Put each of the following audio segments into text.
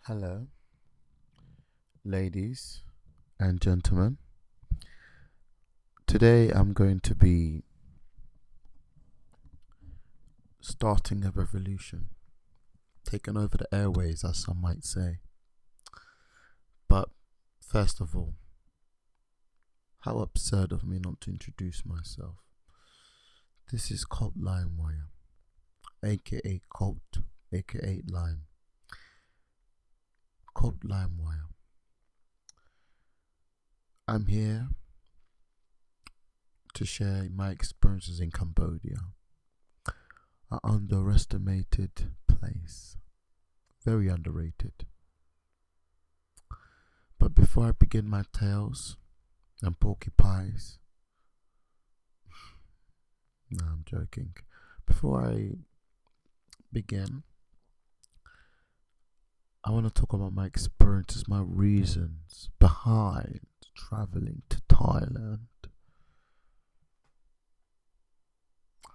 Hello, ladies and gentlemen. Today I'm going to be starting a revolution, taking over the airways, as some might say. But first of all, how absurd of me not to introduce myself. This is Cult Limewire, aka Cult, aka Lime. Cult Limewire. I'm here to share my experiences in Cambodia, an underestimated place, very underrated. But before I begin my tales and porky pies, no, I'm joking. Before I begin, I want to talk about my experiences, my reasons behind traveling to Thailand.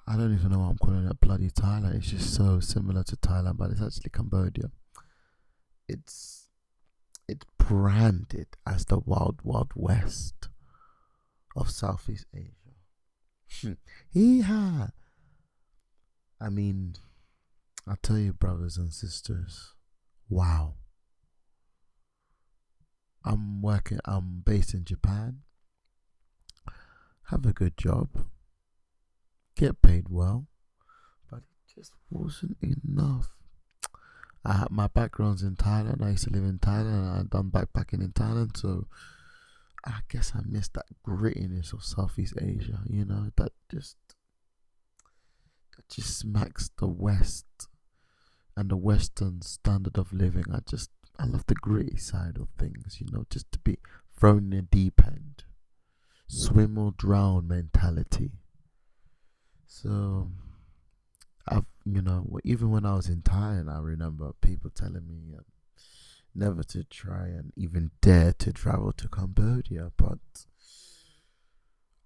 I don't even know why I'm calling it bloody Thailand. It's just so similar to Thailand, but it's actually Cambodia. It's it's branded as the wild west of Southeast Asia. Hee-ha! I mean, I tell you, brothers and sisters, wow. I'm based in Japan, have a good job, get paid well, but it just wasn't enough. My background's in Thailand. I used to live in Thailand and I'd done backpacking in Thailand, so I guess I missed that grittiness of Southeast Asia, that just smacks the West and the Western standard of living. I love the gritty side of things, just to be thrown in the deep end. Swim or drown mentality. So even when I was in Thailand, I remember people telling me never to try and even dare to travel to Cambodia, but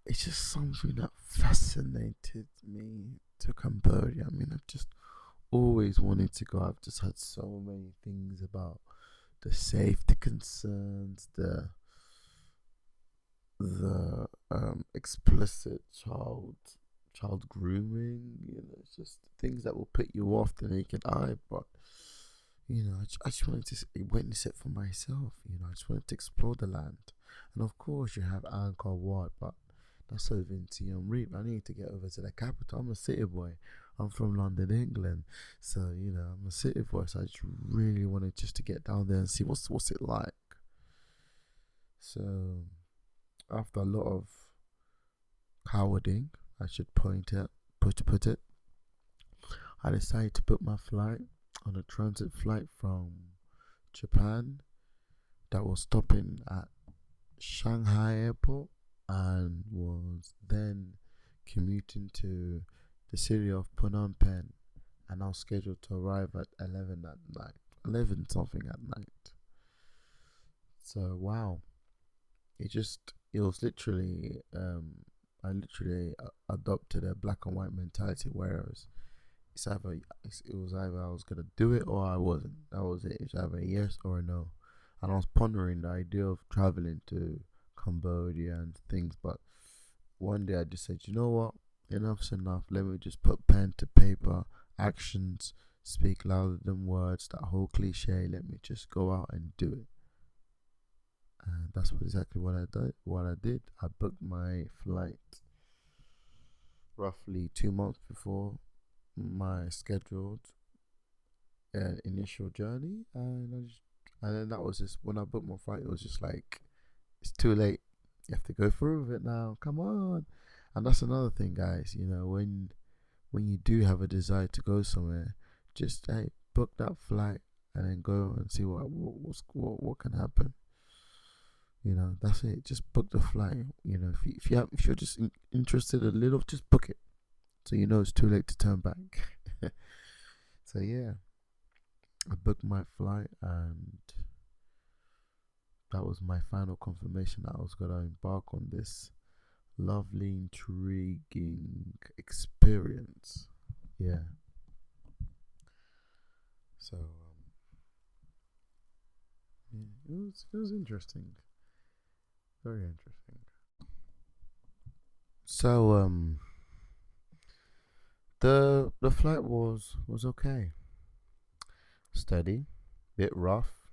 it's just something that fascinated me to Cambodia. I mean, I've just always wanted to go. I've just had so many things about the safety concerns, the explicit child grooming. It's just things that will put you off the naked eye. But I just wanted to witness it for myself. I just wanted to explore the land. And of course, you have Angkor Wat, but that's over in Siem Reap. I need to get over to the capital. I'm a city boy. I'm from London, England. So, I'm a city boy. So I just really wanted just to get down there and see what's it like. So after a lot of cowarding, I should put it, I decided to book my flight on a transit flight from Japan that was stopping at Shanghai Airport and was then commuting to the city of Phnom Penh, and I was scheduled to arrive at 11 at night, 11 something at night. So wow, it was literally I literally adopted a black and white mentality, whereas it was either I was gonna do it or I wasn't. That was it. It's either a yes or a no. And I was pondering the idea of traveling to Cambodia and things, but one day I just said, you know what? Enough's enough. Let me just put pen to paper. Actions speak louder than words. That whole cliche. Let me just go out and do it. And that's exactly what I did. I booked my flight roughly 2 months before my scheduled initial journey, and then that was just when I booked my flight. It was just like, it's too late. You have to go through with it now. Come on. And that's another thing, guys. When you do have a desire to go somewhere, just book that flight and then go and see what can happen. That's it. Just book the flight. If you're just interested a little, just book it. So it's too late to turn back. So yeah, I booked my flight, and that was my final confirmation that I was gonna embark on this lovely, intriguing experience. Yeah. So it was interesting, very interesting. So the flight was okay, steady, bit rough,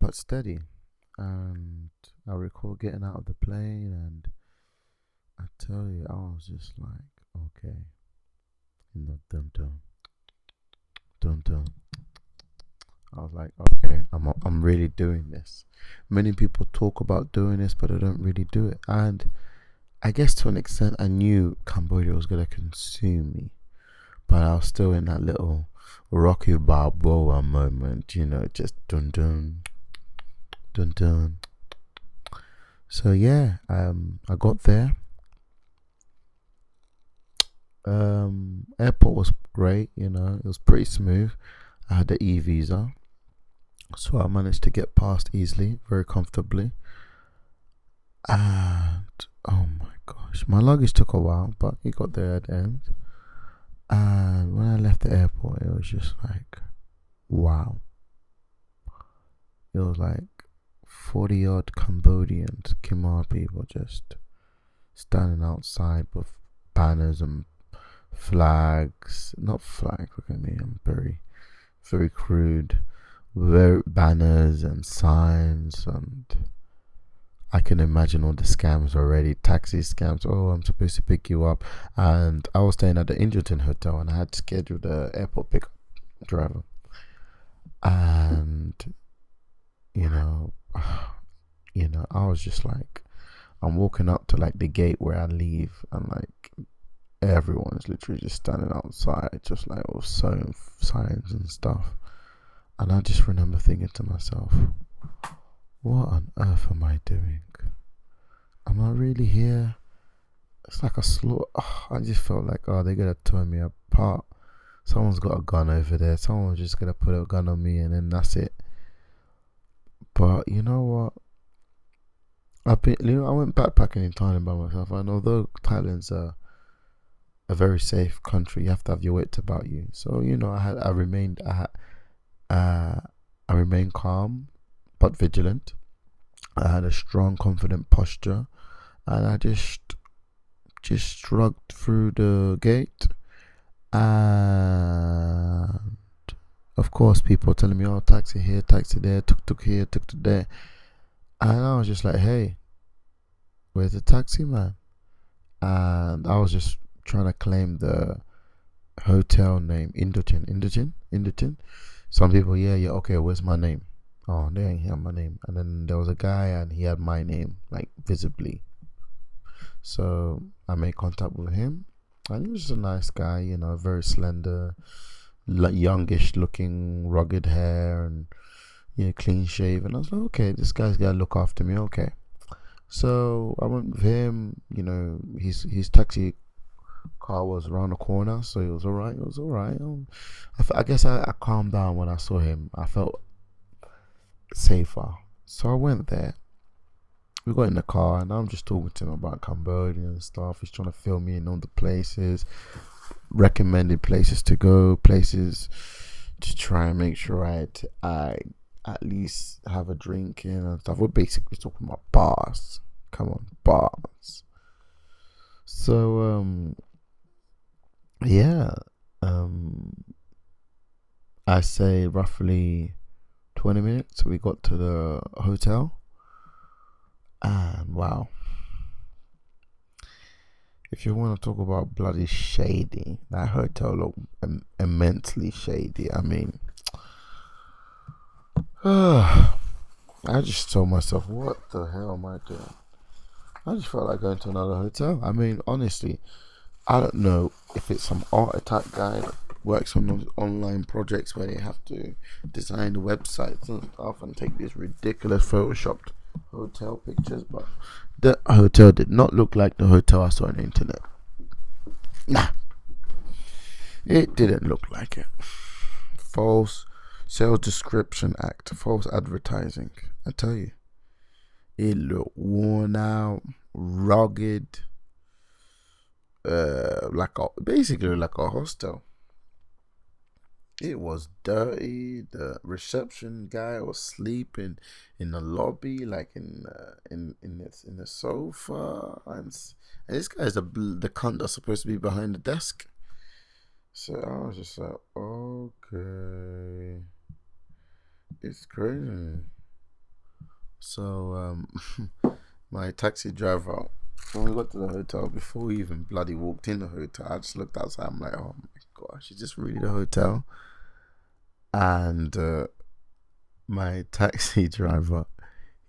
but steady. And I recall getting out of the plane, and I tell you, I was just like, okay, dun dun dun dun. I was like, okay, I'm really doing this. Many people talk about doing this, but I don't really do it. And I guess to an extent, I knew Cambodia was gonna consume me, but I was still in that little Rocky Balboa moment, just dun dun dun dun. So yeah, I got there. Airport was great, it was pretty smooth. I had the e-visa, so I managed to get past easily, very comfortably. And oh my gosh, my luggage took a while, but it got there at the end. And when I left the airport, it was just like, wow. It was like 40 odd Cambodians, Khmer people, just standing outside with banners and flags. Not flags, look at me, I'm very, very crude. Very banners and signs, and I can imagine all the scams already. Taxi scams. Oh, I'm supposed to pick you up, and I was staying at the Ingerton Hotel, and I had scheduled the airport pickup driver, and you know, I was just like, I'm walking up to like the gate where I leave, and like everyone's literally just standing outside, just like all sewing signs and stuff. And I just remember thinking to myself, what on earth am I doing? Am I really here? It's like a slaughter. Oh, I just felt like, oh, they're going to tear me apart. Someone's got a gun over there. Someone's just going to put a gun on me, and then that's it. But you know what? I went backpacking in Thailand by myself. And although Thailand's a very safe country, you have to have your wits about you. So, I remained calm but vigilant. I had a strong, confident posture, and I just shrugged through the gate. And of course, people telling me, "Oh, taxi here, taxi there, tuk here, tuk there," and I was just like, "Hey, where's the taxi man?" And I was just trying to claim the hotel name, Indochine. Some people, yeah, okay, where's my name? Oh, they ain't have my name. And then there was a guy, and he had my name, like, visibly. So I made contact with him, and he was just a nice guy, very slender, youngish looking, rugged hair, and clean shaven. I was like, okay, this guy's gotta look after me, okay. So I went with him, his taxi car was around the corner, so it was alright. I guess I calmed down when I saw him. I felt safer, so I went there. We got in the car, and I'm just talking to him about Cambodia and stuff. He's trying to fill me in on the places, recommended places to go, places to try and make sure I at least have a drink in and stuff. We're basically talking about bars. Come on, bars. So yeah, I say roughly 20 minutes we got to the hotel, and wow, if you want to talk about bloody shady, that hotel looked immensely shady. I mean, I just told myself, what the hell am I doing? I just felt like going to another hotel. I mean, honestly, I don't know if it's some art attack guy that works on those online projects where they have to design the websites and stuff and take these ridiculous photoshopped hotel pictures, but the hotel did not look like the hotel I saw on the internet. Nah, it didn't look like it. False sales description act, false advertising. I tell you, it looked worn out, rugged, basically like a hostel. It was dirty. The reception guy was sleeping in the lobby, like in the sofa, and this guy's the cunt that's supposed to be behind the desk. So I was just like, okay, it's crazy. So my taxi driver, when we got to the hotel, before we even bloody walked in the hotel, I just looked outside. I'm like, oh my gosh, is this really the hotel? And my taxi driver,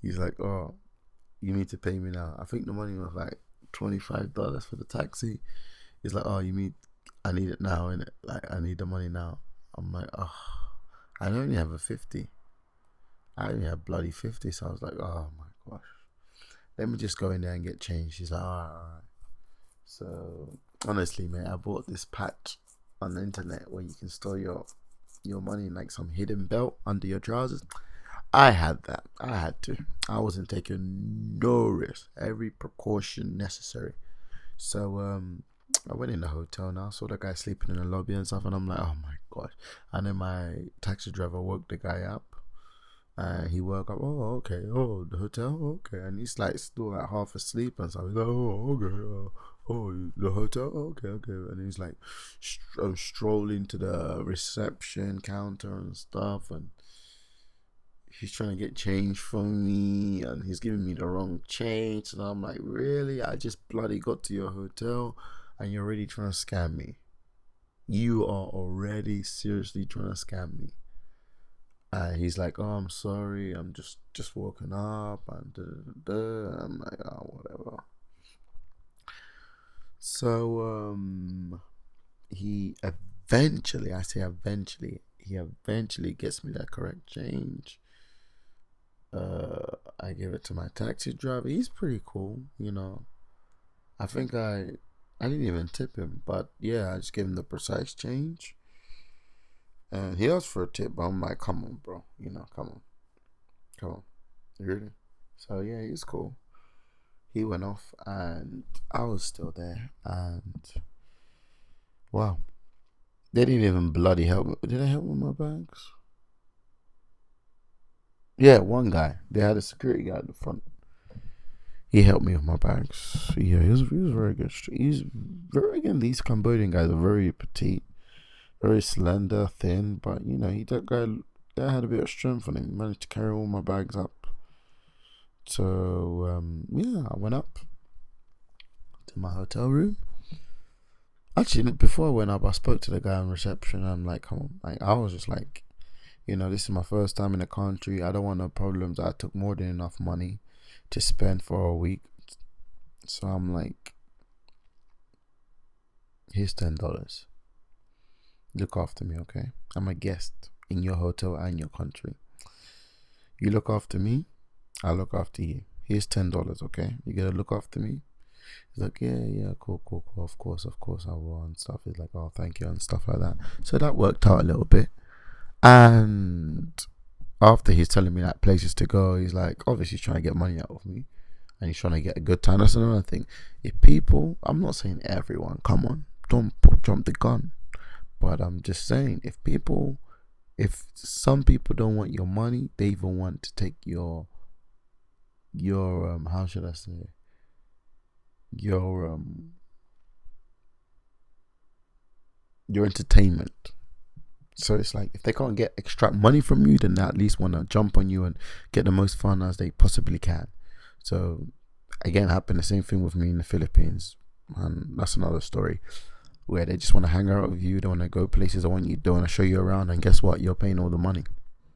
he's like, oh, you need to pay me now. I think the money was like $25 for the taxi. He's like, oh, I need it now, innit? Like, I need the money now. I'm like, oh, I only have a 50. I only have bloody 50. So I was like, oh my gosh. Let me just go in there and get changed. He's like, all right. So honestly, mate, I bought this patch on the internet where you can store your money in like some hidden belt under your trousers. I had that. I had to. I wasn't taking no risk. Every precaution necessary. So I went in the hotel and I saw the guy sleeping in the lobby and stuff, and I'm like, oh my gosh. And then my taxi driver woke the guy up. And he woke up, oh, okay, oh, the hotel, okay. And he's like still like half asleep and stuff. He's like, oh, okay, oh, the hotel, okay, okay. And he's like strolling to the reception counter and stuff. And he's trying to get change from me. And he's giving me the wrong change. And I'm like, really? I just bloody got to your hotel and you're already trying to scam me. You are already seriously trying to scam me. He's like, oh, I'm sorry, I'm just woken up, and I'm like, oh, whatever. So he eventually, I say eventually, he eventually gets me that correct change. I give it to my taxi driver. He's pretty cool, you know. I think I didn't even tip him, but yeah, I just gave him the precise change. And he asked for a tip, but I'm like, come on, bro. You know, come on. Really? So yeah, he's cool. He went off and I was still there. And wow. They didn't even bloody help me. Did they help me with my bags? Yeah, one guy. They had a security guy at the front. He helped me with my bags. Yeah, he was very good. He's very, again, these Cambodian guys are very petite. Very slender, thin, but you know, that guy had a bit of strength on him. He managed to carry all my bags up. So yeah, I went up to my hotel room. Actually, before I went up, I spoke to the guy on reception. I'm like, come on, like I was just like, you know, this is my first time in the country. I don't want no problems. I took more than enough money to spend for a week. So I'm like, here's $10. Look after me, okay? I'm a guest in your hotel and your country. You look after me, I look after you. Here's $10, okay? You gotta look after me. He's like, yeah, cool. Of course I will and stuff. He's like, oh, thank you and stuff like that. So that worked out a little bit. And after he's telling me like places to go, he's like, obviously he's trying to get money out of me, and he's trying to get a good time. That's another thing. If people, I'm not saying everyone, come on, don't jump the gun. But I'm just saying, if some people don't want your money, they even want to take your how should I say, your entertainment. So it's like, if they can't extract money from you, then they at least want to jump on you and get the most fun as they possibly can. So again, happened the same thing with me in the Philippines, and that's another story. Where they just want to hang out with you, they want to go places, they want to show you around, and guess what? You're paying all the money.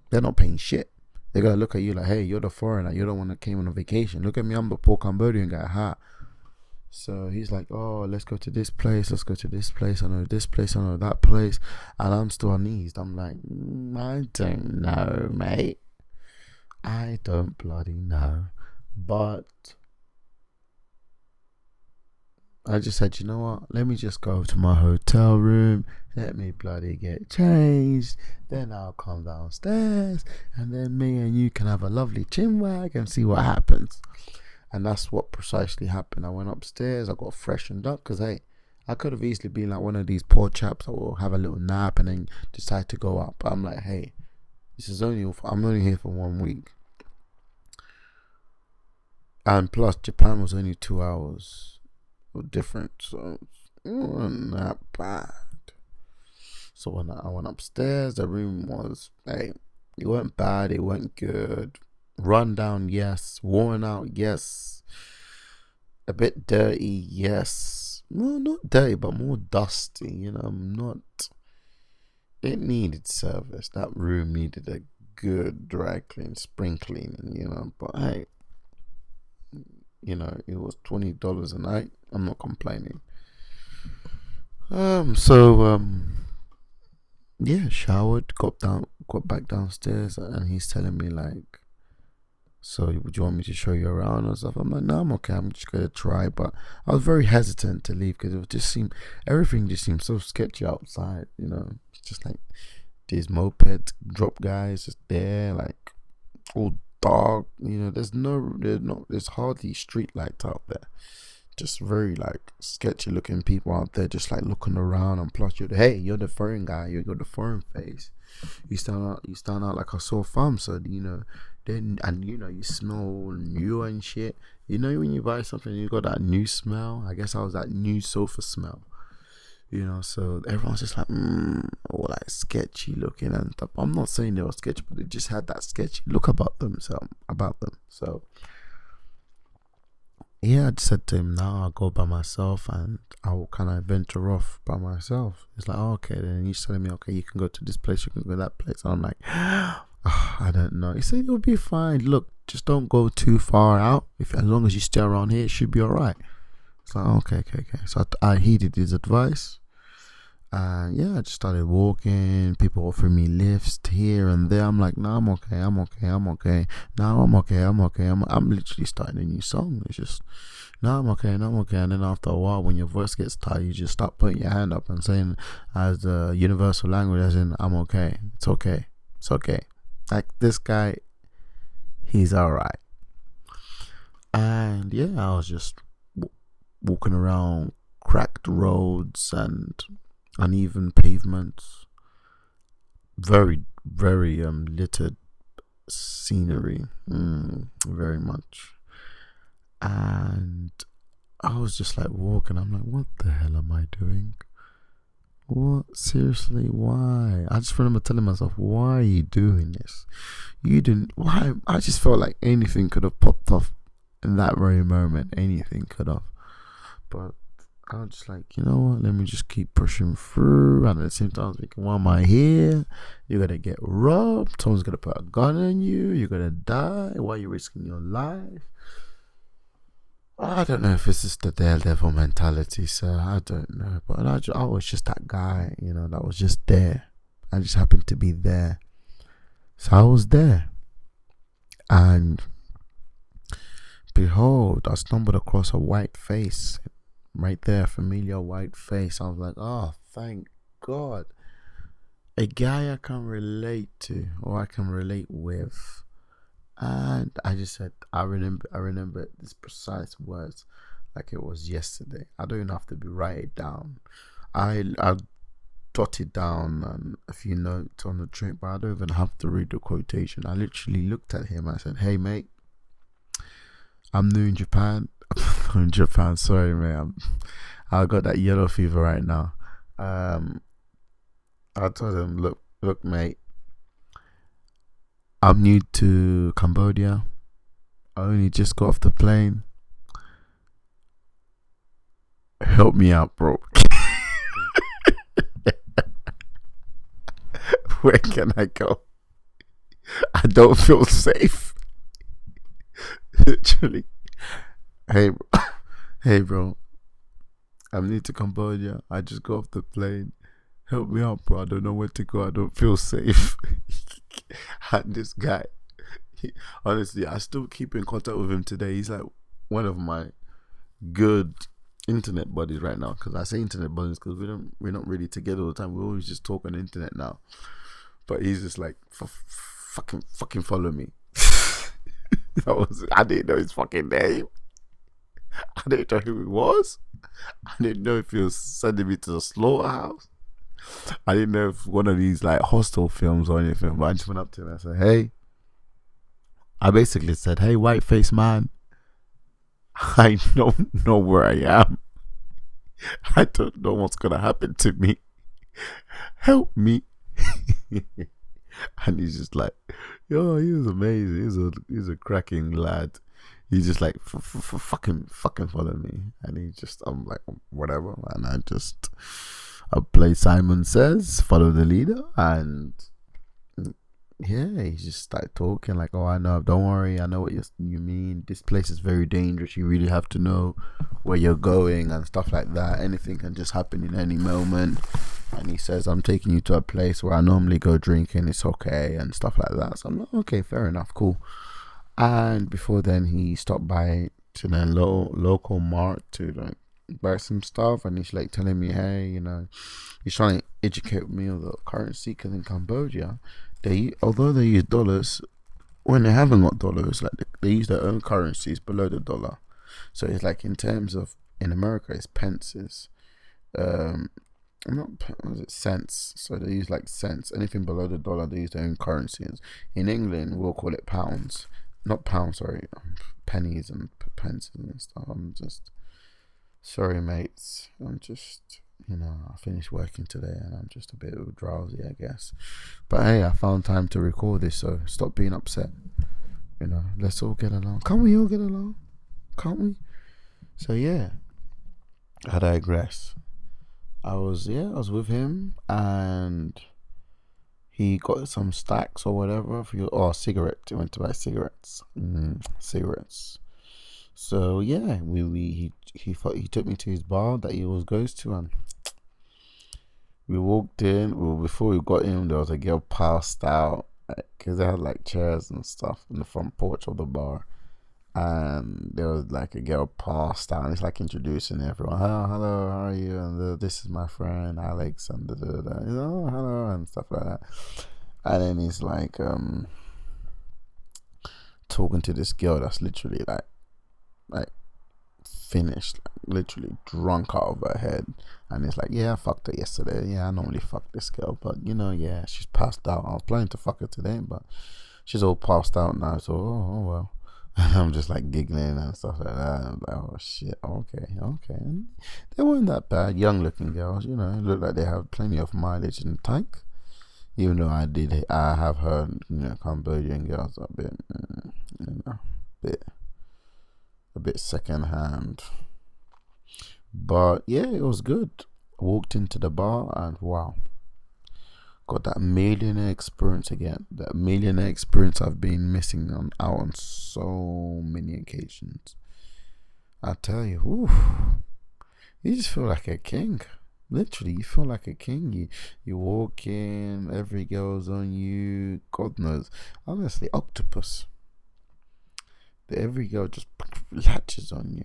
They're not paying shit. They're gonna look at you like, hey, you're the foreigner, you're the one that came on a vacation. Look at me, I'm the poor Cambodian guy. Ha. So he's like, oh, let's go to this place, I know this place, I know that place, and I'm still uneased. I'm like, I don't know, mate. I don't bloody know. But I just said, you know what? Let me just go to my hotel room. Let me bloody get changed. Then I'll come downstairs. And then me and you can have a lovely chinwag and see what happens. And that's what precisely happened. I went upstairs. I got freshened up because, hey, I could have easily been like one of these poor chaps that will have a little nap and then decide to go up. But I'm like, hey, I'm only here for 1 week. And plus, Japan was only 2 hours different, so it wasn't that bad. So when I went upstairs, the room was, hey, it wasn't bad, it wasn't good. Run down, yes. Worn out, yes. A bit dirty, yes. Well, not dirty, but more dusty, not. It needed service. That room needed a good dry clean, spring cleaning, but hey, it was $20 a night. I'm not complaining. Yeah, showered, got back downstairs, and he's telling me like, so would you want me to show you around and stuff? I'm like, no, I'm okay. I'm just gonna try. But I was very hesitant to leave because everything just seemed so sketchy outside. It's just like these moped drop guys just there, like all dark. There's hardly street lights out there. Just very like sketchy looking people out there, just like looking around. And plus, you're the foreign guy. You got the foreign face. You stand out like a sore thumb. So then you smell new and shit. When you buy something, you got that new smell. I guess I was that new sofa smell. So everyone's just like, all like sketchy looking and stuff. I'm not saying they were sketchy, but they just had that sketchy look about them. So yeah, I just said to him, now I'll go by myself and I'll kind of venture off by myself. It's like, oh, okay, then he's telling me, okay, you can go to this place, you can go to that place. And I'm like, I don't know. He said, you'll be fine. Look, just don't go too far out. As long as you stay around here, it should be all right. It's like, okay. So I heeded his advice. And yeah, I just started walking. People offering me lifts here and there. I'm like, no, I'm okay. No, I'm okay. I'm literally starting a new song. It's just, no, I'm okay. And then after a while, when your voice gets tired, you just start putting your hand up and saying, as the universal language, as in, I'm okay. It's okay. Like this guy, he's all right. And yeah, I was just walking around cracked roads and uneven pavements, very, very littered scenery, very much. And I was just like walking. I'm like, what the hell am I doing? What? Seriously, why? I just remember telling myself, why are you doing this? Why? I just felt like anything could have popped off in that very moment. Anything could have. But I was just like, you know what? Let me just keep pushing through. And at the same time, I was thinking, why am I here? You're going to get robbed. Someone's going to put a gun on you. You're going to die. Why are you risking your life? I don't know if it's just the daredevil mentality, so I don't know. But I was just that guy, that was just there. I just happened to be there. So I was there. And behold, I stumbled across a white face. Right there, familiar white face. I was like, oh, thank God. A guy I can relate to, or I can relate with. And I just said, I remember this precise words like it was yesterday. I don't even have to write it down. I jotted down a few notes on the trip, but I don't even have to read the quotation. I literally looked at him. I said, hey, mate, I'm new in Japan. In Japan, sorry, man. I got that yellow fever right now. I told him, look, mate. I'm new to Cambodia. I only just got off the plane. Help me out, bro. Where can I go? I don't feel safe. Literally. Hey, bro. I'm new to Cambodia. I just got off the plane. Help me out, bro. I don't know where to go. I don't feel safe. And this guy, honestly, I still keep in contact with him today. He's like one of my good internet buddies right now. Because I say internet buddies because we're not really together all the time. We always just talk on the internet now. But he's just like, fucking follow me. I didn't know his fucking name. I didn't know who he was. I didn't know if he was sending me to the slaughterhouse. I didn't know if one of these like hostel films or anything. But I just went up to him and I said, "Hey," I basically said, "Hey, white face man, I don't know where I am. I don't know what's gonna happen to me. Help me." And he's just like, yo, he was amazing. He's a cracking lad. He's just like, fucking follow me. And I'm like, whatever. And I play Simon Says, follow the leader. And yeah, he just started talking like, oh, I know, don't worry, I know what you mean. This place is very dangerous. You really have to know where you're going and stuff like that. Anything can just happen in any moment. And he says, I'm taking you to a place where I normally go drinking. It's okay and stuff like that. So I'm like, okay, fair enough, cool. And before then, he stopped by to the local mart to like buy some stuff. And he's like telling me, hey, he's trying to educate me on the currency, because in Cambodia, although they use dollars, when they haven't got dollars, like they use their own currencies below the dollar. So it's like in terms of, in America, it's pences. Not was it cents? So they use like cents. Anything below the dollar, they use their own currencies. In England, we'll call it pounds. Not pounds, sorry, pennies and pence and stuff. I'm just sorry, mates. I'm just, I finished working today and I'm just a bit drowsy, I guess. But hey, I found time to record this, so stop being upset. Let's all get along. Can't we all get along? Can't we? So yeah, I digress. I was with him, and he got some stacks or whatever or cigarettes. He went to buy cigarettes. Cigarettes. So yeah, he took me to his bar that he always goes to, and we walked in. Well, before we got in, there was a girl passed out because they had like chairs and stuff in the front porch of the bar. And there was like a girl passed out, and it's like introducing everyone. Oh, hello, how are you? And this is my friend Alex, and oh, hello, and stuff like that. And then he's like talking to this girl that's literally like finished, like, literally drunk out of her head. And it's like, yeah, I fucked her yesterday. Yeah, I normally fuck this girl, but yeah, she's passed out. I was planning to fuck her today, but she's all passed out now. So oh well. And I'm just like giggling and stuff like that. And I'm like, oh shit, okay. And they weren't that bad. Young looking girls, it looked like they have plenty of mileage in the tank. Even though I have heard, Cambodian girls are a bit second hand. But yeah, it was good. I walked into the bar and wow. Got that millionaire experience again. That millionaire experience I've been missing out on so many occasions. I tell you, you just feel like a king. Literally, you feel like a king. You walk in, every girl's on you. God knows. Honestly, octopus. Every girl just latches on you.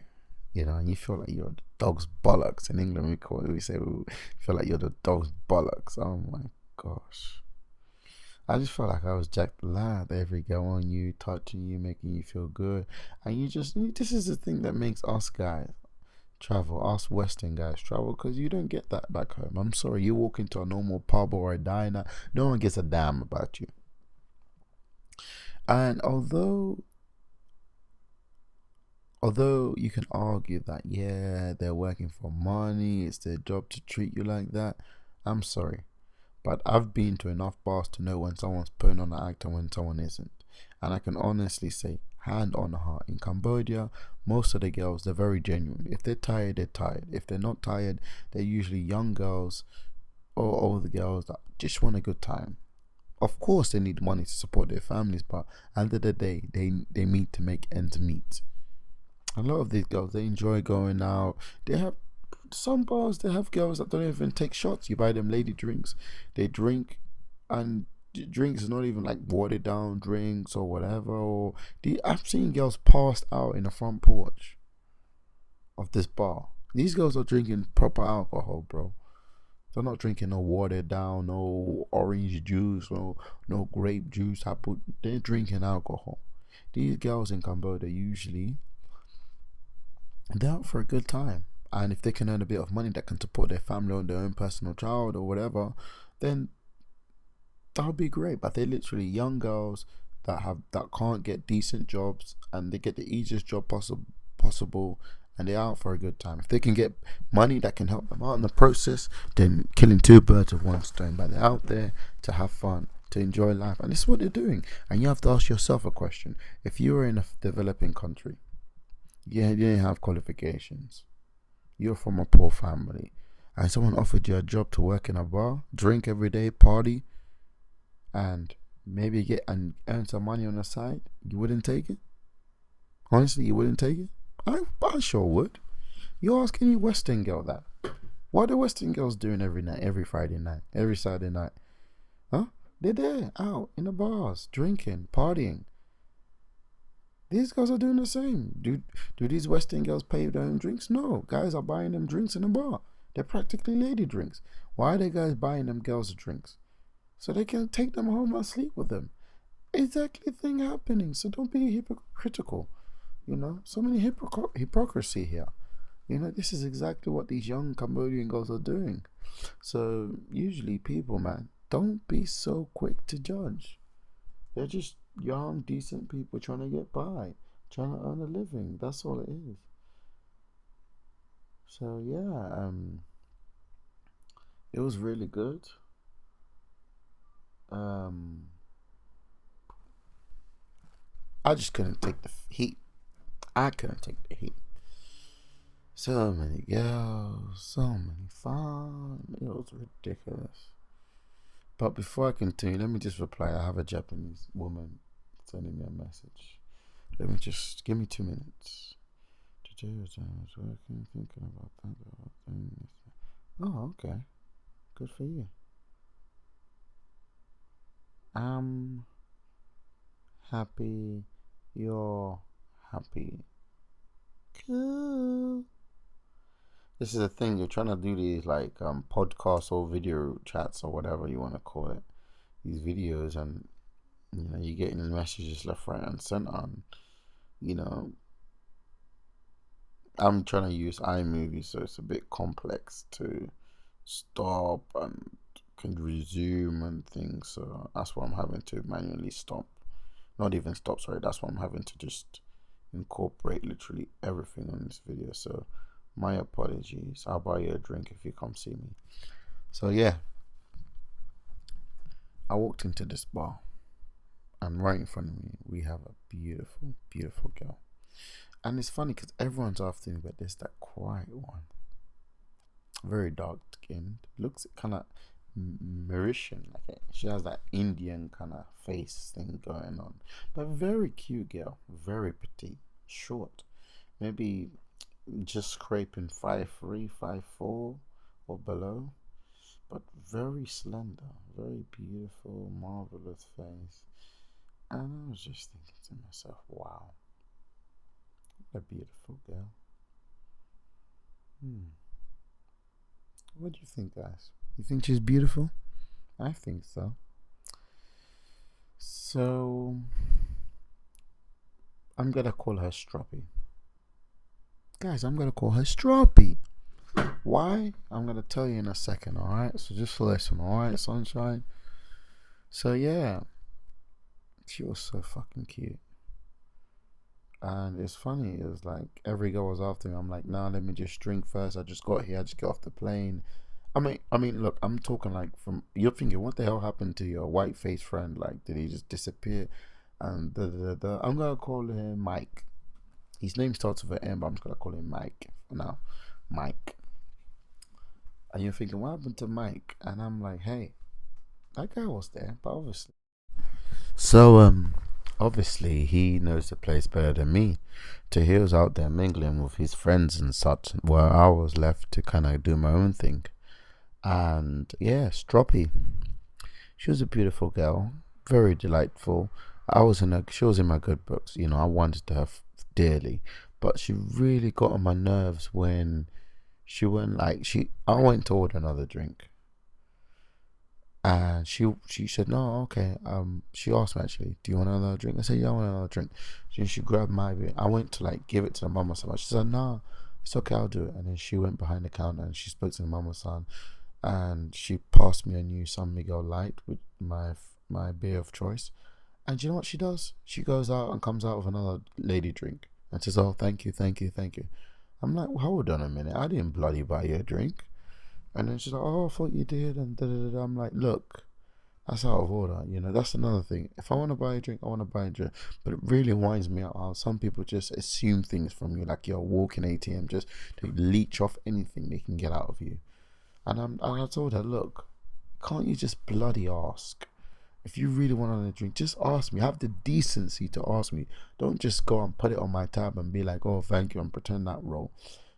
And you feel like you're the dog's bollocks. In England, we feel like you're the dog's bollocks. Oh my gosh, I just felt like I was Jack the Lad. Every girl on you, touching you, making you feel good. And this is the thing that makes us guys travel, us Western guys travel, because you don't get that back home. I'm sorry, you walk into a normal pub or a diner, no one gives a damn about you. And although you can argue that yeah, they're working for money, it's their job to treat you like that, I'm sorry, but I've been to enough bars to know when someone's putting on an act and when someone isn't. And I can honestly say, hand on heart, in Cambodia, most of the girls, they're very genuine. If they're tired, they're tired. If they're not tired, they're usually young girls or older girls that just want a good time. Of course, they need money to support their families, but at the end of the day, they meet to make ends meet. A lot of these girls, they enjoy going out. They have some bars, they have girls that don't even take shots. You buy them lady drinks, they drink, and drinks is not even like watered down drinks or whatever. Or I've seen girls passed out in the front porch of this bar. These girls are drinking proper alcohol, bro. They're not drinking no watered down, no orange juice, no grape juice. They're drinking alcohol. These girls in Cambodia usually, they're out for a good time. And if they can earn a bit of money that can support their family or their own personal child or whatever, then that would be great. But they're literally young girls that can't get decent jobs, and they get the easiest job possible, and they're out for a good time. If they can get money that can help them out in the process, then killing two birds with one stone. But they're out there to have fun, to enjoy life, and this is what they're doing. And you have to ask yourself a question: if you were in a developing country, yeah, you didn't have qualifications, you're from a poor family, and someone offered you a job to work in a bar, drink every day, party, and maybe get and earn some money on the side, you wouldn't take it? Honestly, you wouldn't take it? I sure would. You ask any Western girl that. What are Western girls doing every night, every Friday night, every Saturday night? Huh? They're there, out in the bars, drinking, partying. These girls are doing the same. Do these Western girls pay their own drinks? No. Guys are buying them drinks in a bar. They're practically lady drinks. Why are they guys buying them girls drinks? So they can take them home and sleep with them. Exactly thing happening. So don't be hypocritical. So many hypocrisy here. This is exactly what these young Cambodian girls are doing. So usually people, man, don't be so quick to judge. They're just young, decent people trying to get by, trying to earn a living. That's all it is. So yeah, it was really good. Um, I just couldn't take the heat. I couldn't take the heat. So many girls, so many fun. It was ridiculous. But before I continue, let me just reply. I have a Japanese woman sending me a message. Let me just give me 2 minutes. Today was I was working, thinking about that. Oh, okay. Good for you. I'm happy you're happy. Cool. This is the thing, you're trying to do these like podcasts or video chats or whatever you want to call it. These videos, and you're getting messages left, right, and center. And you know, I'm trying to use iMovie, so it's a bit complex to stop and can resume and things. So that's why I'm having to manually stop. Not even stop, sorry. That's why I'm having to just incorporate literally everything on this video. So my apologies. I'll buy you a drink if you come see me. So yeah, I walked into this bar, and right in front of me we have a beautiful, beautiful girl. And it's funny because everyone's after me, but there's that quiet one, very dark skinned, looks kind of Mauritian, like she has that Indian kind of face thing going on, but very cute girl, very petite, short, maybe just scraping 5'3", 5'4", or below, but very slender, very beautiful, marvelous face. And I was just thinking to myself, wow, what a beautiful girl. What do you think, guys? You think she's beautiful? I think so. So I'm gonna call her Stroppy. Guys, I'm gonna call her Stroppy. Why? I'm gonna tell you in a second, alright? So just listen, alright, sunshine? So yeah, she was so fucking cute. And it's funny, it was like every girl was after me. I'm like, nah, let me just drink first. I just got here, I just get off the plane. I mean, look, I'm talking like from you're thinking, what the hell happened to your white faced friend? Like, did he just disappear? And I'm gonna call him Mike. His name starts with an M, but I'm just gonna call him Mike for now. Mike. And you're thinking, what happened to Mike? And I'm like, hey, that guy was there, but obviously. So obviously he knows the place better than me. So he was out there mingling with his friends and such, where I was left to kind of do my own thing. And yeah, Stroppy. She was a beautiful girl, very delightful. She was in my good books. I wanted her dearly, but she really got on my nerves when she went like I went to order another drink, And she said, no, okay. She asked me actually, do you want another drink? I said, yeah, I want another drink. She grabbed my beer. I went to like give it to the mama son. She said, no, it's okay, I'll do it. And then she went behind the counter and she spoke to the mama son, and she passed me a new San Miguel Light with my beer of choice. And do you know what she does? She goes out and comes out with another lady drink and says, oh, thank you, thank you, thank you. I'm like, well, hold on a minute, I didn't bloody buy you a drink. And then she's like, oh, I thought you did, and da da da. I'm like, look, that's out of order. That's another thing. If I want to buy a drink, I want to buy a drink. But it really winds me out how some people just assume things from you, like you're a walking ATM, just to leech off anything they can get out of you. And I told her, look, can't you just bloody ask? If you really want a drink, just ask me. Have the decency to ask me. Don't just go and put it on my tab and be like, oh, thank you, and pretend that role.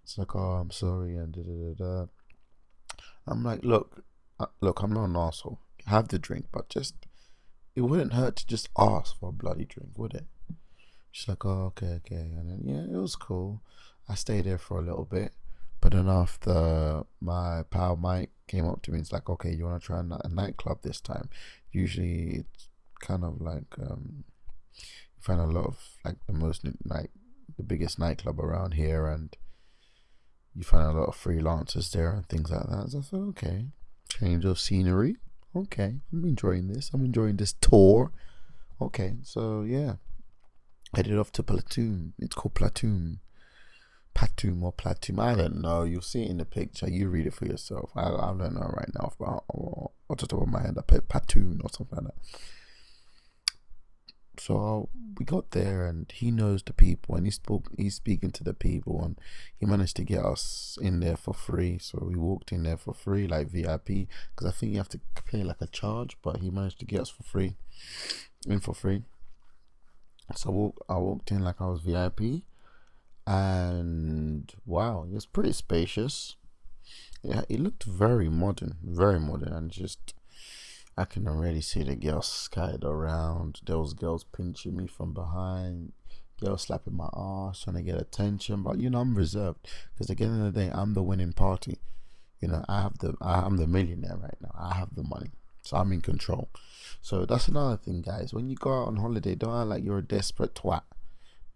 It's like, oh, I'm sorry, and da da da da. I'm like, look, I'm not an asshole. Have the drink, but just, it wouldn't hurt to just ask for a bloody drink, would it? She's like, oh, okay, okay. And then, yeah, it was cool. I stayed there for a little bit. But then after, my pal Mike came up to me, it's like, okay, you want to try a nightclub this time? Usually it's kind of like, you find a lot of, like, the biggest nightclub around here, and you find a lot of freelancers there and things like that. So I thought, okay, change of scenery. Okay, I'm enjoying this. I'm enjoying this tour. Okay, so yeah, headed off to Platoon. It's called Platoon. Patum or Platoon. I don't know. You'll see it in the picture. You read it for yourself. I don't know right now. Off the top of my head, I put Platoon or something like that. So we got there, and he knows the people, and he's speaking to the people, and he managed to get us in there for free. So we walked in there for free, like VIP, because I think you have to pay like a charge, but he managed to get us for free, in for free. So I walked in like I was VIP, and wow, it was pretty spacious. Yeah, it looked very modern, and just, I can already see the girls scattered around. There was girls pinching me from behind, girls slapping my ass, trying to get attention. But I'm reserved, because at the end of the day, I'm the winning party. I'm the millionaire right now. I have the money, so I'm in control. So that's another thing, guys. When you go out on holiday, don't act like you're a desperate twat.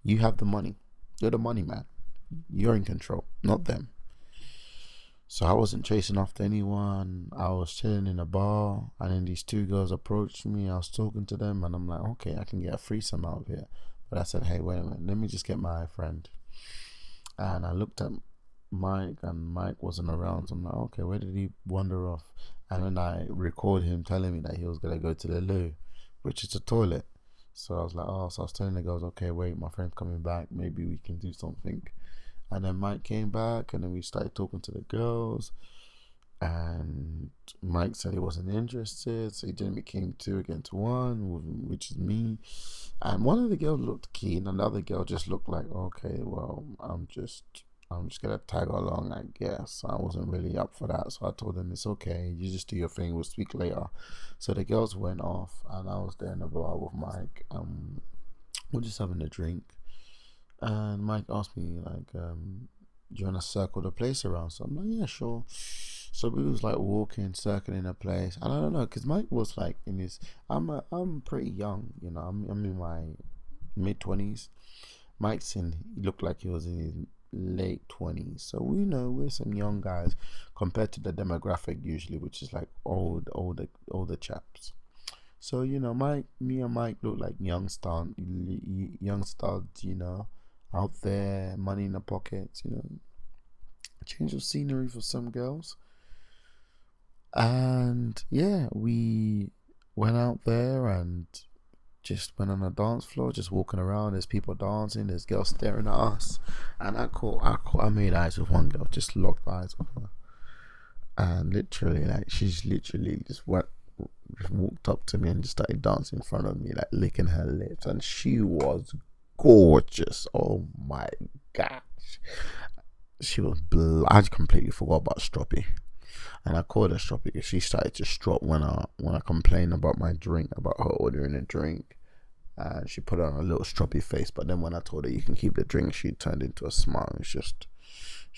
You have the money. You're the money man. You're in control, not them. So I wasn't chasing after anyone. I was chilling in a bar, and then these two girls approached me. I was talking to them, and I'm like, okay, I can get a threesome out of here. But I said, hey, wait a minute, let me just get my friend. And I looked at Mike, and Mike wasn't around. So I'm like, okay, where did he wander off? And then I record him telling me that he was gonna go to the loo, which is a toilet. So I was like, oh, so I was telling the girls, okay, wait, my friend's coming back. Maybe we can do something. And then Mike came back, and then we started talking to the girls, and Mike said he wasn't interested, so he then became 2 against 1, which is me. And one of the girls looked keen, and the other girl just looked like, okay, well, I'm just gonna tag along, I guess. I wasn't really up for that, so I told them it's okay, you just do your thing, we'll speak later. So the girls went off, and I was there in the bar with Mike. We're just having a drink. And Mike asked me, like, do you want to circle the place around? So I'm like, yeah, sure. So we was like walking, circling the place. And I don't know, because Mike was like in his, I'm pretty young, I'm in my mid-20s. He looked like he was in his late 20s. So we're some young guys compared to the demographic usually, which is like older chaps. So me and Mike look like young studs, out there, money in the pockets, change of scenery for some girls. And yeah, we went out there and just went on a dance floor, just walking around. There's people dancing, there's girls staring at us, and I made eyes with one girl, just locked eyes with her, and literally, like, she's literally just walked up to me and just started dancing in front of me, like licking her lips, and she was gorgeous. Oh my gosh, she was I completely forgot about Stroppy, and I called her Stroppy because she started to strop when I complained about my drink, about her ordering a drink, and she put on a little Stroppy face. But then when I told her you can keep the drink, she turned into a smile. It's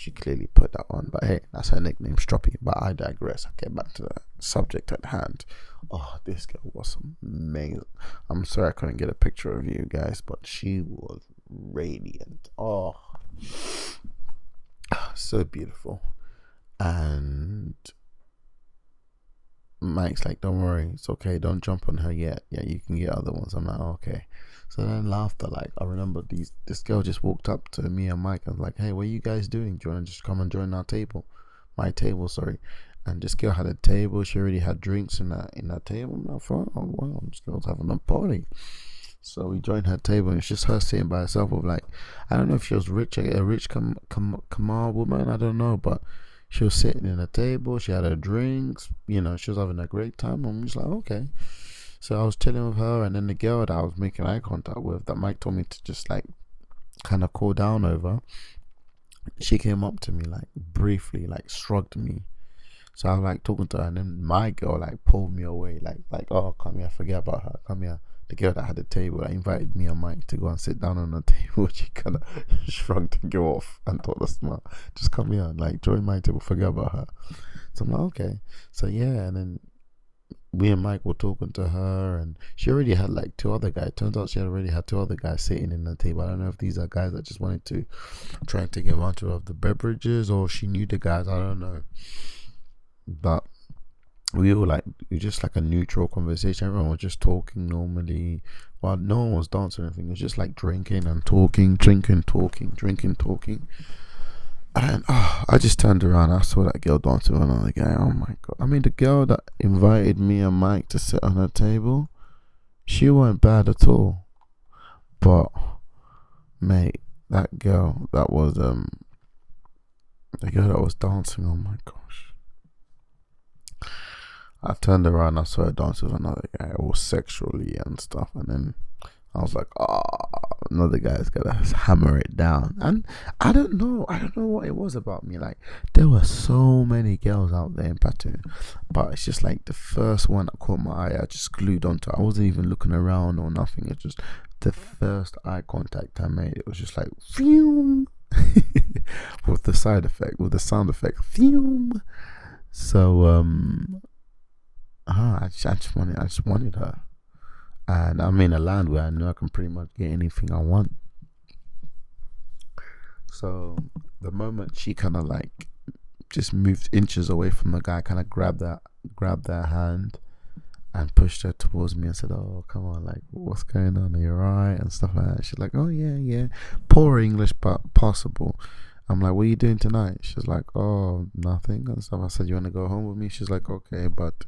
she clearly put that on. But hey, that's her nickname, Stroppy. But I digress. I get back to the subject at hand. Oh, this girl was amazing. I'm sorry I couldn't get a picture of you guys, but she was radiant. Oh, so beautiful. And Mike's like, don't worry, it's okay, don't jump on her yet. Yeah, you can get other ones. I'm like, oh, okay. So then laughter, like, I remember this girl just walked up to me and Mike and was like, hey, what are you guys doing? Do you want to just come and join our table? My table, sorry. And this girl had a table. She already had drinks in that table. And I thought, oh wow, this girl's having a party. So we joined her table, and it's just her sitting by herself with, like, I don't know if she was rich, a rich Kamal woman, I don't know, but she was sitting in a table. She had her drinks. She was having a great time. I'm just like, okay. So I was chilling with her, and then the girl that I was making eye contact with, that Mike told me to just like kind of cool down over, she came up to me like briefly, like shrugged me. So I was like talking to her, and then my girl like pulled me away, like, oh, come here, forget about her, come here. The girl that had the table that invited me and Mike to go and sit down on the table, she kind of shrugged and go off and told us, "Man, just come here, like join my table, forget about her." So I'm like, okay. So yeah, and then me and Mike were talking to her, and she already had like two other guys. Turns out she had already had two other guys sitting in the table. I don't know if these are guys that just wanted to try and take advantage of the beverages, or she knew the guys. I don't know. But we were just like a neutral conversation. Everyone was just talking normally. Well, no one was dancing or anything. It was just like drinking and talking, drinking, talking, drinking, talking. And I just turned around. I saw that girl dancing with another guy. Oh my god! I mean, the girl that invited me and Mike to sit on her table, she wasn't bad at all. But mate, that girl that was the girl that was dancing. Oh my gosh! I turned around. I saw her dancing with another guy, all sexually and stuff. And then I was like, another guy's gonna hammer it down. And I don't know what it was about me. Like, there were so many girls out there in Patu, but it's just like the first one that caught my eye, I just glued onto. I wasn't even looking around or nothing. It's just the first eye contact I made. It was just like, phew, with the sound effect, phew. So I just wanted her. And I'm in a land where I know I can pretty much get anything I want. So the moment she kind of like just moved inches away from the guy, kind of grabbed that hand and pushed her towards me and said, oh, come on, like, what's going on? Are you alright? And stuff like that. She's like, oh, yeah. Poor English, but possible. I'm like, what are you doing tonight? She's like, oh, nothing and stuff. I said, you want to go home with me? She's like, okay, but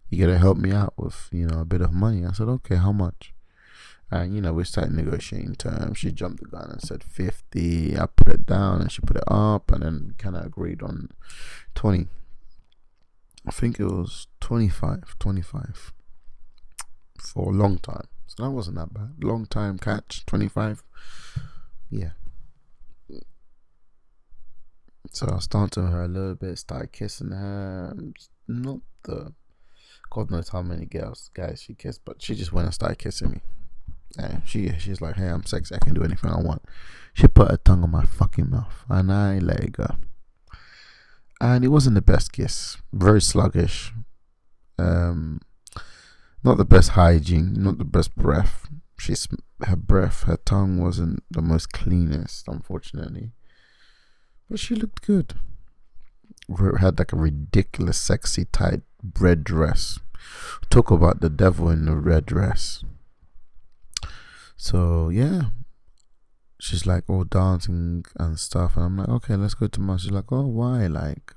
you gotta help me out with, a bit of money. I said, okay, how much? And, we started negotiating terms. She jumped the gun and said 50. I put it down and she put it up, and then kind of agreed on 20. I think it was 25 for a long time. So that wasn't that bad. Long time catch, 25. Yeah. So I started to her a little bit, started kissing her. Not the God knows how many guys she kissed, but she just went and started kissing me. And she's like, hey, I'm sexy, I can do anything I want. She put her tongue on my fucking mouth, and I let it go. And it wasn't the best kiss. Very sluggish. Not the best hygiene, not the best breath. Her tongue wasn't the most cleanest, unfortunately. But she looked good. Had like a ridiculous, sexy, tight red dress. Talk about the devil in the red dress. So yeah, she's like all dancing and stuff, and I'm like, okay, let's go to She's like, oh, why? Like,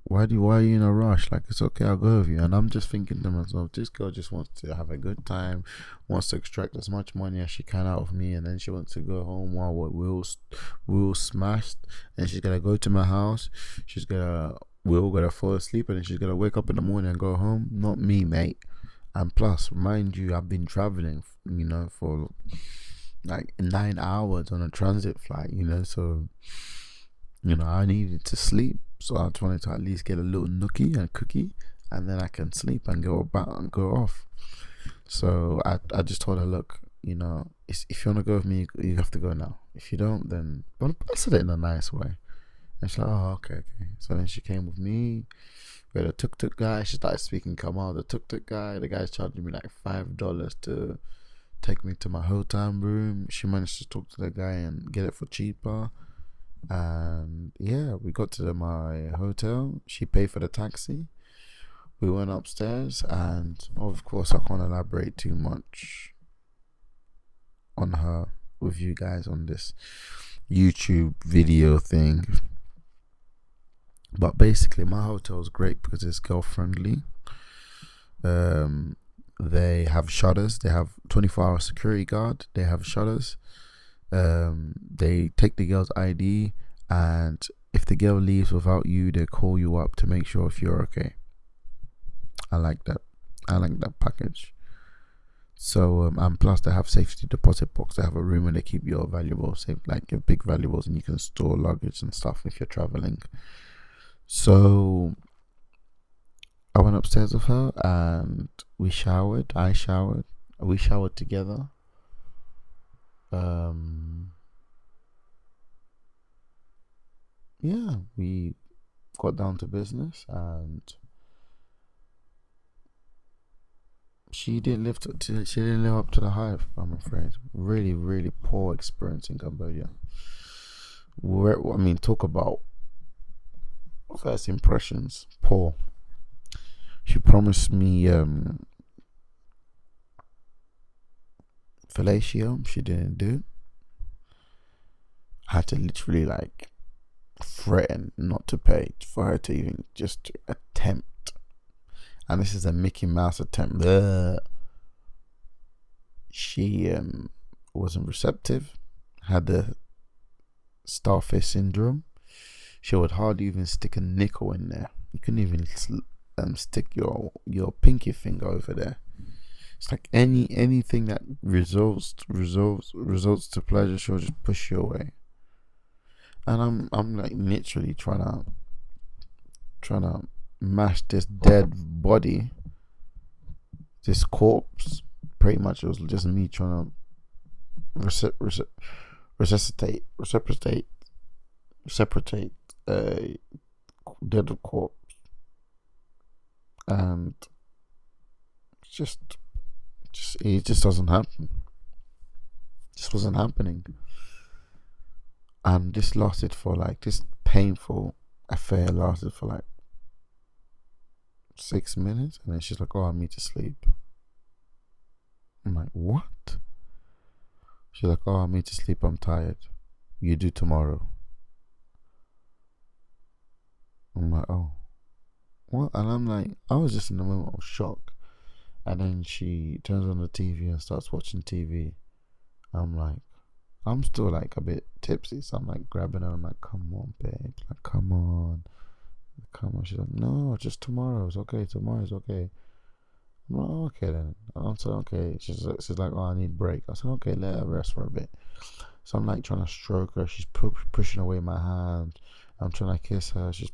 why are you in a rush? Like, it's okay, I'll go with you. And I'm just thinking to myself, this girl just wants to have a good time, wants to extract as much money as she can out of me, and then she wants to go home while we're all smashed, and she's gonna go to my house. We're all gonna fall asleep, and then she's gonna wake up in the morning and go home. Not me, mate. And plus, mind you, I've been traveling, for like 9 hours on a transit flight, so I needed to sleep. So I just wanted to at least get a little nookie and cookie, and then I can sleep and go about and go off. So I just told her, look, if you want to go with me, you have to go now. If you don't, then, but I said it in a nice way. And she's like, oh, okay, okay. So then she came with me. We had a tuk-tuk guy. She started speaking Kamal, the tuk-tuk guy. The guy's charging me like $5 to take me to my hotel room. She managed to talk to the guy and get it for cheaper. And yeah, we got to my hotel. She paid for the taxi. We went upstairs, and of course, I can't elaborate too much on her with you guys on this YouTube video thing. But basically, my hotel is great because it's girl friendly. They have shutters. They have 24-hour security guard. They have shutters. They take the girl's ID, and if the girl leaves without you, they call you up to make sure if you're okay. I like that. I like that package. So and plus they have safety deposit box. They have a room where they keep your valuables, like your big valuables, and you can store luggage and stuff if you're traveling. So I went upstairs with her and we showered. I showered. We showered together. Yeah, we got down to business, and she didn't live up to the hype. I'm afraid. Really, really poor experience in Cambodia. Talk about first impressions. Poor. She promised me fellatio. She didn't do. I had to literally threaten not to pay for her to even just attempt. And this is a Mickey Mouse attempt. She wasn't receptive. Had the starfish syndrome. She would hardly even stick a nickel in there. You couldn't even stick your pinky finger over there. It's like anything that results to pleasure, she'll just push you away. And I'm like literally trying to mash this dead body, this corpse. Pretty much it was just me trying to reciprocate a dead corpse, and it just doesn't happen. This wasn't happening, and this painful affair lasted for 6 minutes, and then she's like, "Oh, I need to sleep." I'm like, "What?" She's like, "Oh, I need to sleep. I'm tired. You do tomorrow." I'm like, "Oh, what?" And I'm like, I was just in a moment of shock. And then she turns on the TV and starts watching TV. I'm like, I'm still a bit tipsy, so I'm grabbing her. I'm like, "Come on, babe. Come on. She's like, "No, just tomorrow. It's okay. Tomorrow's okay." I'm like, "Oh, okay then." I said, "Okay." She's like, "Oh, I need a break." I said, "Okay, let her rest for a bit." So I'm trying to stroke her. She's pushing away my hand. I'm trying to kiss her. She's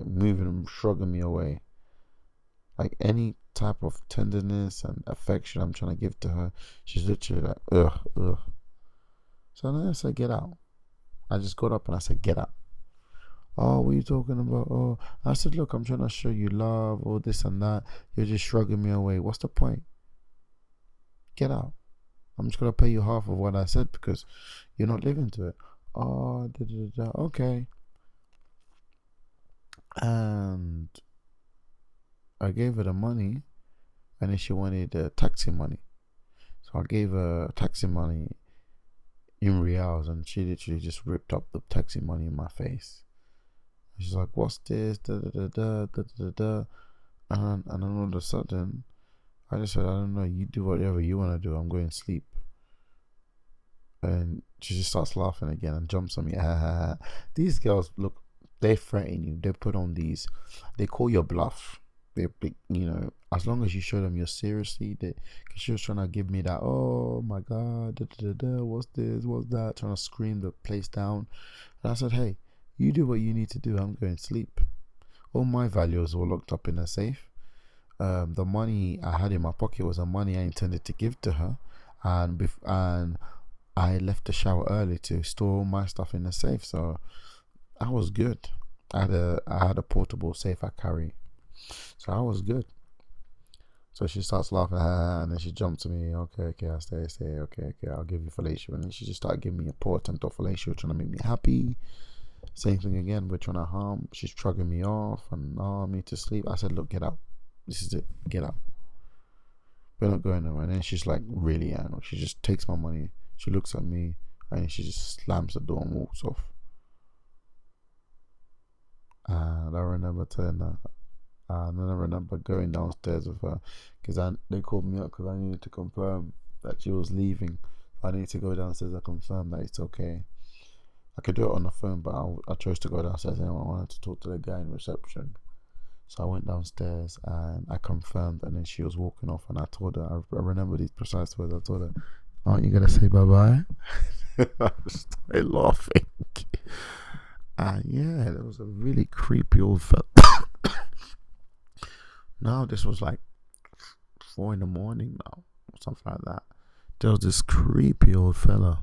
moving and shrugging me away. Any type of tenderness and affection I'm trying to give to her, she's literally ugh. So then I said, "Get out." I just got up and I said, "Get out." "Oh, what are you talking about?" "Oh," I said, "Look, I'm trying to show you love, all this and that. You're just shrugging me away. What's the point? Get out. I'm just gonna pay you half of what I said because you're not living to it." "Oh, okay." And I gave her the money, and then she wanted taxi money. So I gave her taxi money in reals, and she literally just ripped up the taxi money in my face. She's like, "What's this?" And then all of a sudden, I just said, "I don't know. You do whatever you want to do. I'm going to sleep." And she just starts laughing again and jumps on me. These girls, look, they threaten you. They put on these. They call your bluff. They, as long as you show them you're seriously, because she was trying to give me that, "Oh my God, what's this, what's that," trying to scream the place down. And I said, "Hey, you do what you need to do. I'm going to sleep." All my values were locked up in a safe. The money I had in my pocket was the money I intended to give to her, and I left the shower early to store all my stuff in the safe. So I was good. I had a portable safe I carry, so I was good. So she starts laughing at her, and then she jumped to me. Okay, okay, I'll stay. Okay, okay, I'll give you fellatio. And then she just started giving me a poor attempt of fellatio, trying to make me happy. Same thing again. We're trying to harm. She's shrugging me off and me to sleep. I said, look, get out. This is it. Get out. We're not going nowhere. And then she's like really angry. She just takes my money. She looks at me, and she just slams the door and walks off. And I remember telling her, and then I remember going downstairs with her because they called me up because I needed to confirm that she was leaving. I needed to go downstairs and confirm that it's okay. I could do it on the phone, but I chose to go downstairs and I wanted to talk to the guy in reception. So I went downstairs and I confirmed, and then she was walking off, and I told her, I remember these precise words. I told her, "Aren't you gonna say bye bye?" I started laughing. And yeah, there was a really creepy old fella. Now this was like 4 in the morning now, or something like that. There was this creepy old fella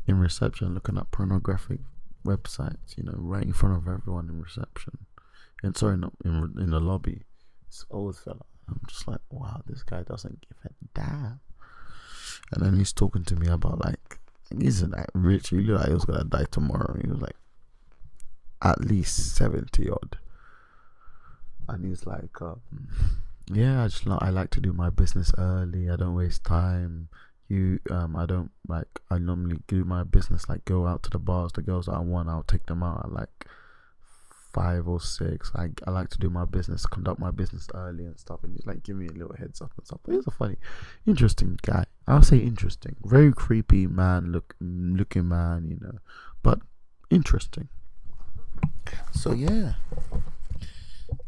in reception looking at pornographic websites, right in front of everyone in reception. And sorry, not in the lobby. This old fella. I'm just like, wow, this guy doesn't give a damn. And then he's talking to me about like, he's like rich. He looked like he was gonna die tomorrow. He was like at least 70 odd. And he's like, yeah, I like to do my business early. I don't waste time. I don't like. I normally do my business like go out to the bars. The girls that I want, I'll take them out at like 5 or 6. I like to do my business, conduct my business early and stuff. And he's like, give me a little heads up and stuff. But he's a funny, interesting guy. I'll say interesting. Very creepy man, looking man, but interesting. So yeah.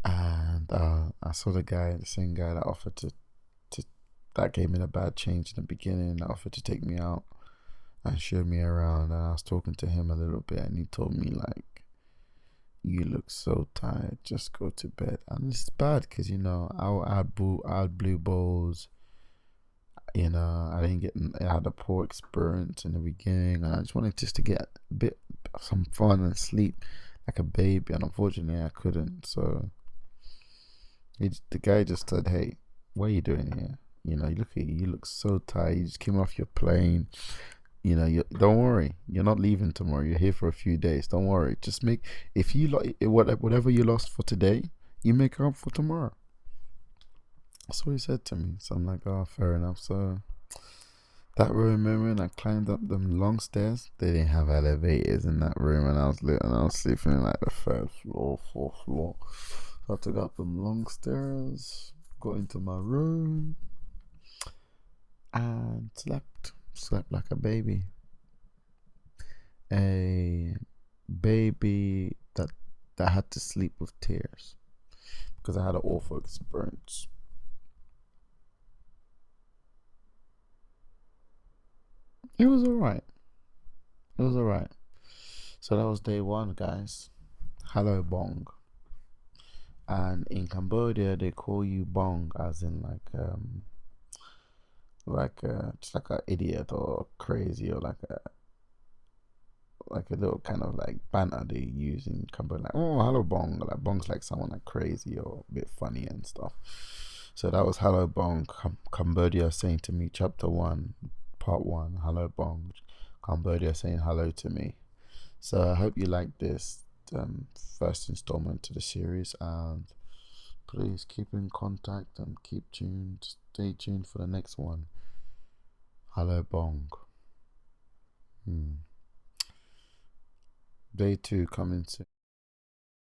And I saw the same guy that offered to that gave me a bad change in the beginning, that offered to take me out and show me around. And I was talking to him a little bit, and he told me like, "You look so tired. Just go to bed." And it's bad because I had blue balls. I didn't get. I had a poor experience in the beginning, and I just wanted to get a bit of some fun and sleep like a baby. And unfortunately, I couldn't. So the guy just said, "Hey, what are you doing here? Look at you. You look so tired. You just came off your plane. Don't worry. You're not leaving tomorrow. You're here for a few days. Don't worry. Just if you whatever you lost for today, you make up for tomorrow." That's what he said to me. So I'm like, oh, fair enough. So that room, when I climbed up them long stairs, they didn't have elevators in that room, and I was sleeping in like the third floor, fourth floor. So I took up them long stairs, got into my room, and slept like a baby. A baby that had to sleep with tears because I had an awful experience. It was alright. It was alright. So that was day one, guys. Hello, bong. And in Cambodia, they call you bong as in just like an idiot or crazy, or like a little kind of like banter they use in Cambodia, like, oh, hello bong. Like bong's like someone like crazy or a bit funny and stuff. So that was hello bong. Cambodia saying to me, chapter 1, part 1, hello bong. Cambodia saying hello to me. So I hope you like this first installment to the series, and please keep in contact and keep tuned. Stay tuned for the next one. Hello bong. Day 2 coming soon.